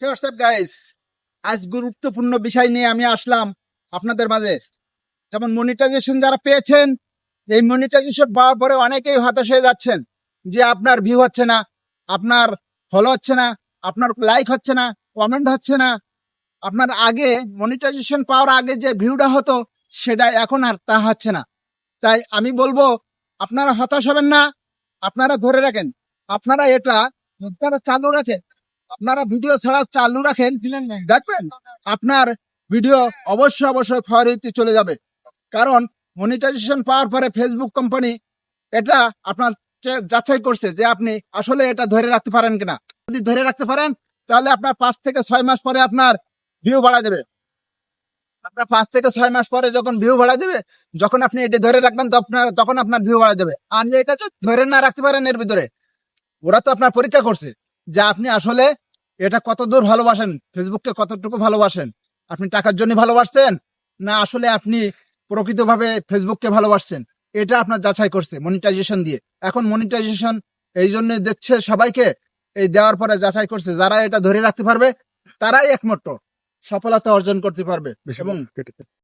WhatsApp guys, আজ গুরুত্বপূর্ণ বিষয় নিয়ে আমি আসলাম আপনাদের মাঝে। যেমন মনিটাইজেশন যারা পেয়েছেন, এই মনিটাইজেশন পাওয়ার পরে অনেকেই হতাশ হয়ে যাচ্ছেন যে আপনার ভিউ হচ্ছে না, আপনার ফলো হচ্ছে না, আপনার লাইক হচ্ছে না, কমেন্ট হচ্ছে না। আপনার আগে মনিটাইজেশন পাওয়ার আগে যে ভিউটা হতো সেটা এখন আর তা হচ্ছে না। তাই আমি বলবো আপনারা হতাশ হবেন না, আপনারা ধরে রাখেন, আপনারা চালু রাখেন, আপনারা ভিডিও ছাড়া চালু রাখেন, দেখবেন আপনার ভিডিও অবশ্যই ফরিতে চলে যাবে। কারণ মনিটাইজেশন পাওয়ার পরে ফেসবুক কোম্পানি এটা আপনার যাচাই করছে যে আপনি আসলে এটা ধরে রাখতে পারেন কিনা। যদি ধরে রাখতে পারেন তাহলে আপনার 5 থেকে 6 মাস পরে আপনার ভিউ বাড়া দেবে। আপনার 5 থেকে 6 মাস পরে যখন ভিউ বাড়া দেবে, যখন আপনি এটা ধরে রাখবেন তখন আপনার ভিউ বাড়া দেবে। আর এটা যদি ধরে না রাখতে পারেন, এর ভিতরে ওরা তো আপনার পরীক্ষা করছে যে আপনি আসলে এটা কত দূর ভালোবাসেন, ফেসবুককে কতটুকু ভালোবাসেন, আপনি টাকার জন্য ভালোবাসছেন না আসলে আপনি প্রকৃতভাবে ফেসবুককে ভালোবাসছেন। এটা আপনার যাচাই করছে মনিটাইজেশন দিয়ে। এখন মনিটাইজেশন এই জন্য দিচ্ছে সবাইকে, এই দেওয়ার পরে যাচাই করছে যারা এটা ধরে রাখতে পারবে তারাই একমাত্র সফলতা অর্জন করতে পারবে। এবং